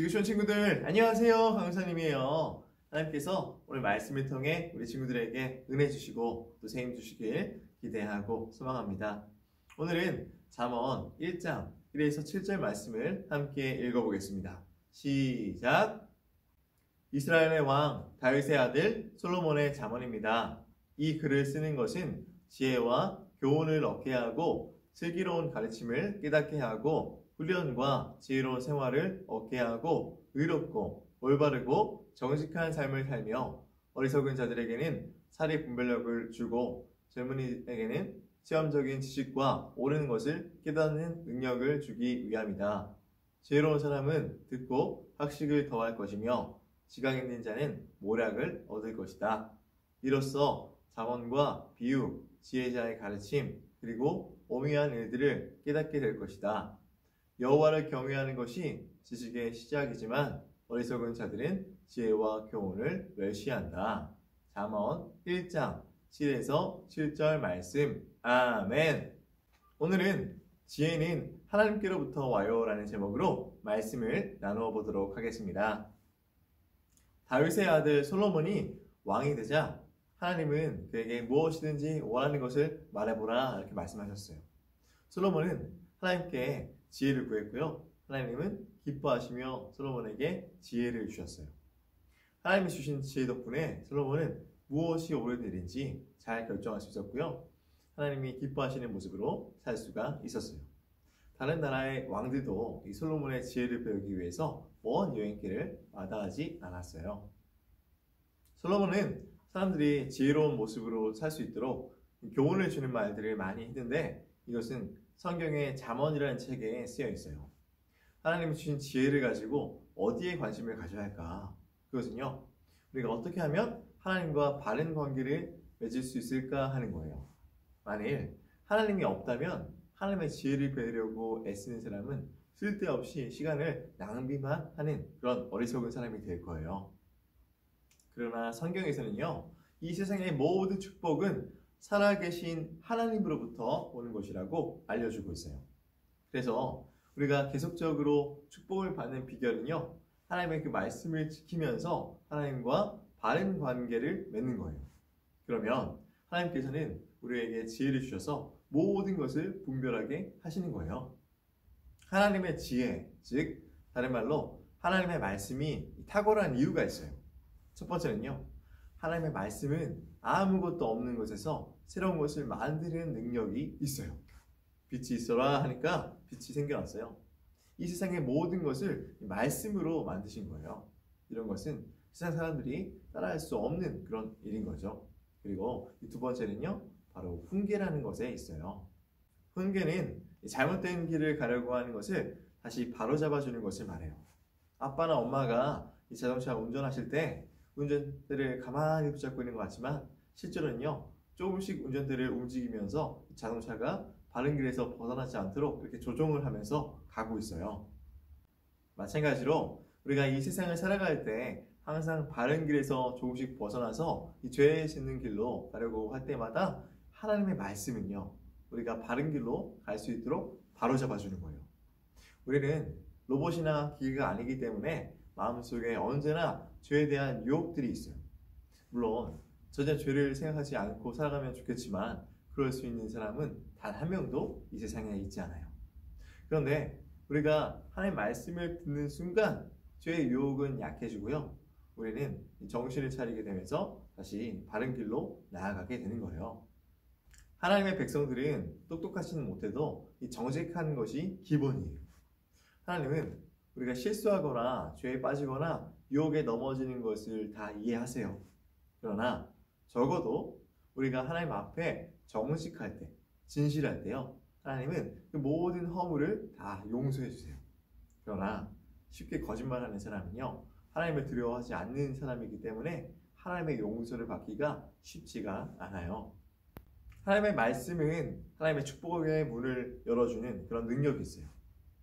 지구촌 친구들 안녕하세요. 강사님이에요. 하나님께서 오늘 말씀을 통해 우리 친구들에게 은혜 주시고 또 세임 주시길 기대하고 소망합니다. 오늘은 잠언 1장 1에서 7절 말씀을 함께 읽어보겠습니다. 시작! 이스라엘의 왕 다윗의 아들 솔로몬의 잠언입니다. 이 글을 쓰는 것은 지혜와 교훈을 얻게 하고 슬기로운 가르침을 깨닫게 하고 훈련과 지혜로운 생활을 얻게 하고 의롭고 올바르고 정직한 삶을 살며 어리석은 자들에게는 사리 분별력을 주고 젊은이에게는 시험적인 지식과 옳은 것을 깨닫는 능력을 주기 위함이다. 지혜로운 사람은 듣고 학식을 더할 것이며 지각 있는 자는 모략을 얻을 것이다. 이로써 잠언과 비유, 지혜자의 가르침 그리고 오묘한 일들을 깨닫게 될 것이다. 여호와를 경외하는 것이 지식의 시작이지만 어리석은 자들은 지혜와 교훈을 멸시한다. 잠언 1장 7에서 7절 말씀. 아멘. 오늘은 지혜는 하나님께로부터 와요 라는 제목으로 말씀을 나누어 보도록 하겠습니다. 다윗의 아들 솔로몬이 왕이 되자 하나님은 그에게 무엇이든지 원하는 것을 말해보라 이렇게 말씀하셨어요. 솔로몬은 하나님께 지혜를 구했고요. 하나님은 기뻐하시며 솔로몬에게 지혜를 주셨어요. 하나님이 주신 지혜 덕분에 솔로몬은 무엇이 옳은 일인지 잘 결정할 수 있었고요. 하나님이 기뻐하시는 모습으로 살 수가 있었어요. 다른 나라의 왕들도 이 솔로몬의 지혜를 배우기 위해서 먼 여행길을 마다하지 않았어요. 솔로몬은 사람들이 지혜로운 모습으로 살 수 있도록 교훈을 주는 말들을 많이 했는데 이것은 성경의 잠언이라는 책에 쓰여 있어요. 하나님이 주신 지혜를 가지고 어디에 관심을 가져야 할까? 그것은요, 우리가 어떻게 하면 하나님과 바른 관계를 맺을 수 있을까 하는 거예요. 만일 하나님이 없다면 하나님의 지혜를 배우려고 애쓰는 사람은 쓸데없이 시간을 낭비만 하는 그런 어리석은 사람이 될 거예요. 그러나 성경에서는요, 이 세상의 모든 축복은 살아계신 하나님으로부터 오는 것이라고 알려주고 있어요. 그래서 우리가 계속적으로 축복을 받는 비결은요, 하나님의 그 말씀을 지키면서 하나님과 바른 관계를 맺는 거예요. 그러면 하나님께서는 우리에게 지혜를 주셔서 모든 것을 분별하게 하시는 거예요. 하나님의 지혜, 즉 다른 말로 하나님의 말씀이 탁월한 이유가 있어요. 첫 번째는요, 하나님의 말씀은 아무것도 없는 것에서 새로운 것을 만드는 능력이 있어요. 빛이 있어라 하니까 빛이 생겨났어요. 이 세상의 모든 것을 말씀으로 만드신 거예요. 이런 것은 세상 사람들이 따라할 수 없는 그런 일인 거죠. 그리고 이 두 번째는요, 바로 훈계라는 것에 있어요. 훈계는 잘못된 길을 가려고 하는 것을 다시 바로잡아주는 것을 말해요. 아빠나 엄마가 이 자동차 운전하실 때 운전대를 가만히 붙잡고 있는 것 같지만 실제로는요, 조금씩 운전대를 움직이면서 자동차가 바른 길에서 벗어나지 않도록 이렇게 조종을 하면서 가고 있어요. 마찬가지로 우리가 이 세상을 살아갈 때 항상 바른 길에서 조금씩 벗어나서 이 죄에 짖는 길로 가려고 할 때마다 하나님의 말씀은요, 우리가 바른 길로 갈 수 있도록 바로잡아주는 거예요. 우리는 로봇이나 기계가 아니기 때문에 마음속에 언제나 죄에 대한 유혹들이 있어요. 물론 전혀 죄를 생각하지 않고 살아가면 좋겠지만 그럴 수 있는 사람은 단 한 명도 이 세상에 있지 않아요. 그런데 우리가 하나님의 말씀을 듣는 순간 죄의 유혹은 약해지고요, 우리는 정신을 차리게 되면서 다시 바른 길로 나아가게 되는 거예요. 하나님의 백성들은 똑똑하지는 못해도 이 정직한 것이 기본이에요. 하나님은 우리가 실수하거나 죄에 빠지거나 유혹에 넘어지는 것을 다 이해하세요. 그러나 적어도 우리가 하나님 앞에 정직할 때, 진실할 때요, 하나님은 그 모든 허물을 다 용서해 주세요. 그러나 쉽게 거짓말하는 사람은요, 하나님을 두려워하지 않는 사람이기 때문에 하나님의 용서를 받기가 쉽지가 않아요. 하나님의 말씀은 하나님의 축복의 문을 열어주는 그런 능력이 있어요.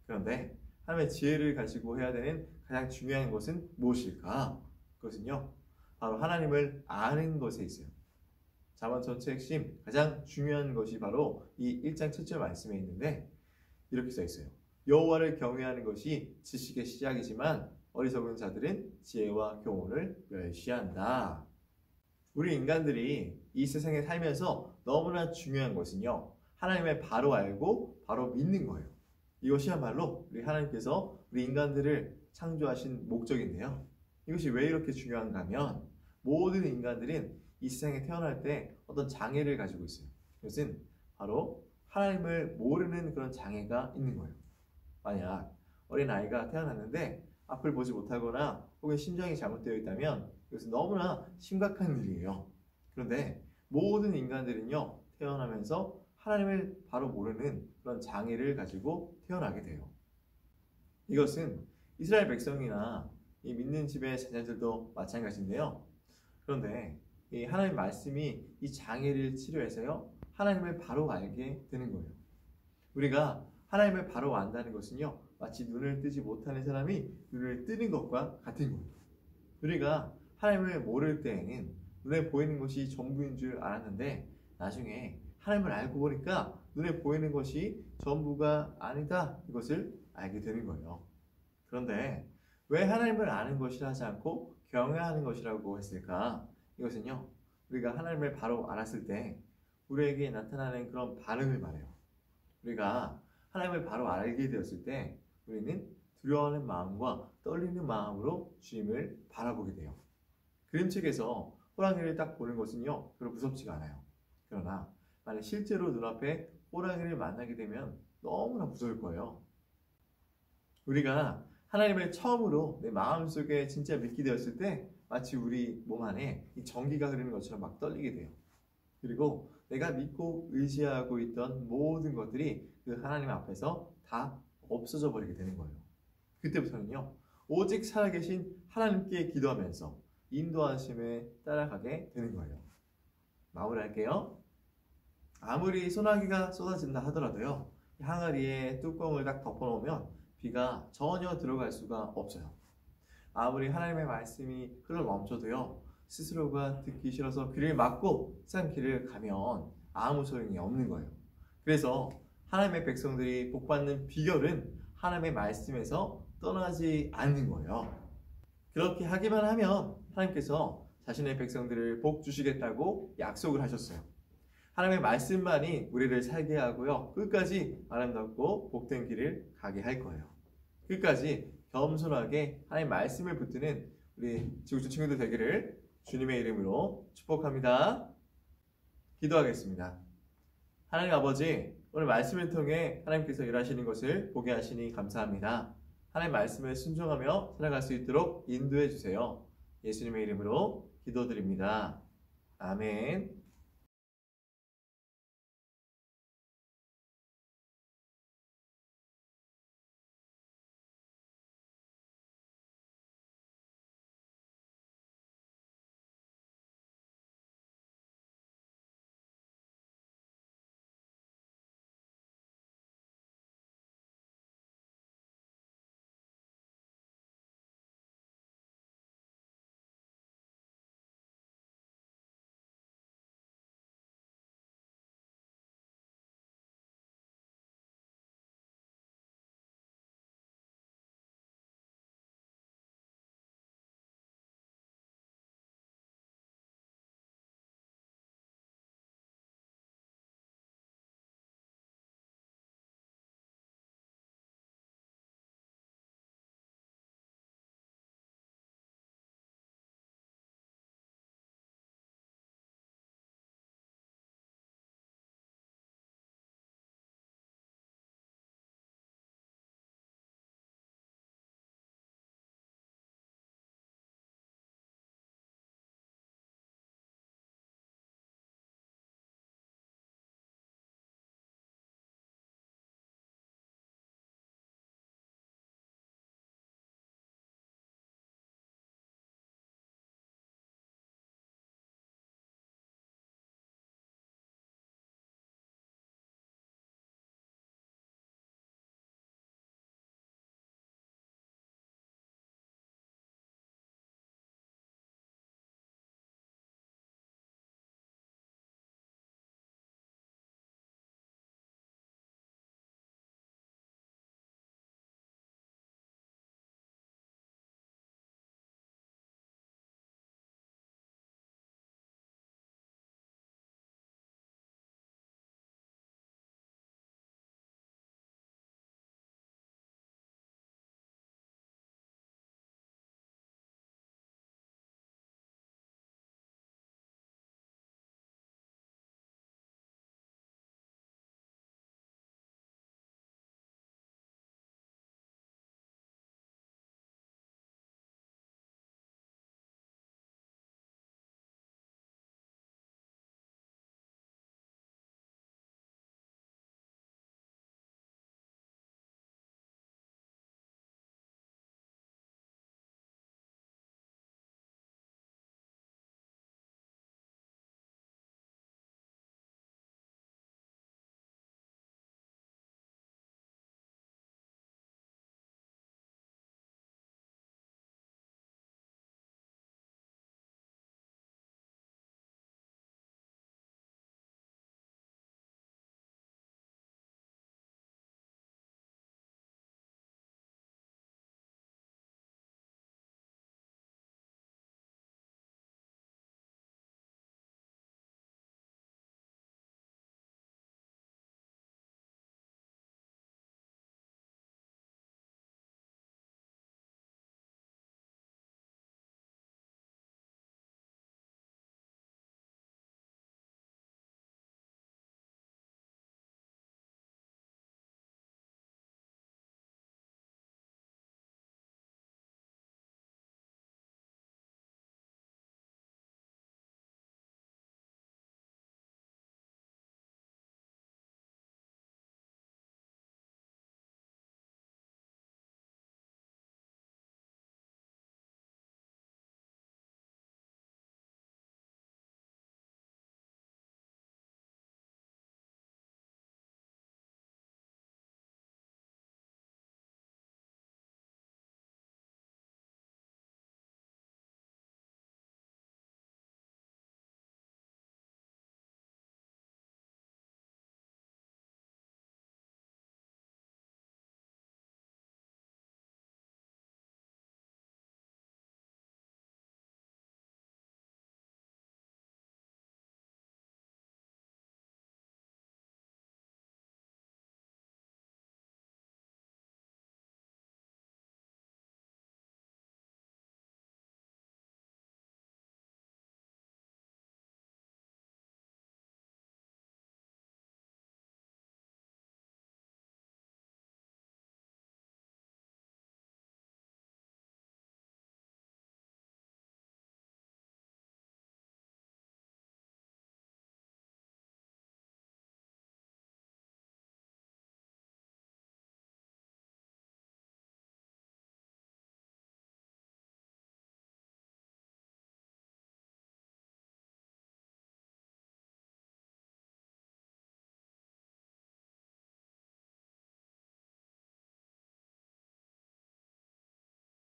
그런데 하나님의 지혜를 가지고 해야 되는 가장 중요한 것은 무엇일까? 그것은요, 바로 하나님을 아는 것에 있어요. 잠언 전체 핵심, 가장 중요한 것이 바로 이 1장 7절 말씀에 있는데 이렇게 써 있어요. 여호와를 경외하는 것이 지식의 시작이지만 어리석은 자들은 지혜와 교훈을 멸시한다. 우리 인간들이 이 세상에 살면서 너무나 중요한 것은요, 하나님을 바로 알고 바로 믿는 거예요. 이것이야말로 우리 하나님께서 우리 인간들을 창조하신 목적인데요. 이것이 왜 이렇게 중요한가 하면 모든 인간들은 이 세상에 태어날 때 어떤 장애를 가지고 있어요. 그것은 바로 하나님을 모르는 그런 장애가 있는 거예요. 만약 어린아이가 태어났는데 앞을 보지 못하거나 혹은 심장이 잘못되어 있다면 이것은 너무나 심각한 일이에요. 그런데 모든 인간들은요, 태어나면서 하나님을 바로 모르는 그런 장애를 가지고 태어나게 돼요. 이것은 이스라엘 백성이나 이 믿는 집의 자녀들도 마찬가지인데요. 그런데 이 하나님 말씀이 이 장애를 치료해서요, 하나님을 바로 알게 되는 거예요. 우리가 하나님을 바로 안다는 것은요, 마치 눈을 뜨지 못하는 사람이 눈을 뜨는 것과 같은 거예요. 우리가 하나님을 모를 때에는 눈에 보이는 것이 전부인 줄 알았는데 나중에 하나님을 알고 보니까 눈에 보이는 것이 전부가 아니다, 이것을 알게 되는 거예요. 그런데 왜 하나님을 아는 것이라 하지 않고 경외하는 것이라고 했을까? 이것은요, 우리가 하나님을 바로 알았을 때 우리에게 나타나는 그런 반응을 말해요. 우리가 하나님을 바로 알게 되었을 때 우리는 두려워하는 마음과 떨리는 마음으로 주님을 바라보게 돼요. 그림책에서 호랑이를 딱 보는 것은요, 별로 무섭지가 않아요. 그러나 만약 실제로 눈앞에 호랑이를 만나게 되면 너무나 무서울 거예요. 우리가 하나님을 처음으로 내 마음속에 진짜 믿게 되었을 때 마치 우리 몸 안에 이 전기가 흐르는 것처럼 막 떨리게 돼요. 그리고 내가 믿고 의지하고 있던 모든 것들이 그 하나님 앞에서 다 없어져 버리게 되는 거예요. 그때부터는요, 오직 살아계신 하나님께 기도하면서 인도하심에 따라가게 되는 거예요. 마무리할게요. 아무리 소나기가 쏟아진다 하더라도요, 항아리에 뚜껑을 딱 덮어놓으면 비가 전혀 들어갈 수가 없어요. 아무리 하나님의 말씀이 흘러 멈춰도요, 스스로가 듣기 싫어서 귀를 막고 싼 길을 가면 아무 소용이 없는 거예요. 그래서 하나님의 백성들이 복받는 비결은 하나님의 말씀에서 떠나지 않는 거예요. 그렇게 하기만 하면 하나님께서 자신의 백성들을 복 주시겠다고 약속을 하셨어요. 하나님의 말씀만이 우리를 살게 하고요, 끝까지 아름답고 복된 길을 가게 할 거예요. 끝까지 겸손하게 하나님의 말씀을 붙드는 우리 지구촌 친구들 되기를 주님의 이름으로 축복합니다. 기도하겠습니다. 하나님 아버지, 오늘 말씀을 통해 하나님께서 일하시는 것을 보게 하시니 감사합니다. 하나님 말씀을 순종하며 살아갈 수 있도록 인도해 주세요. 예수님의 이름으로 기도드립니다. 아멘.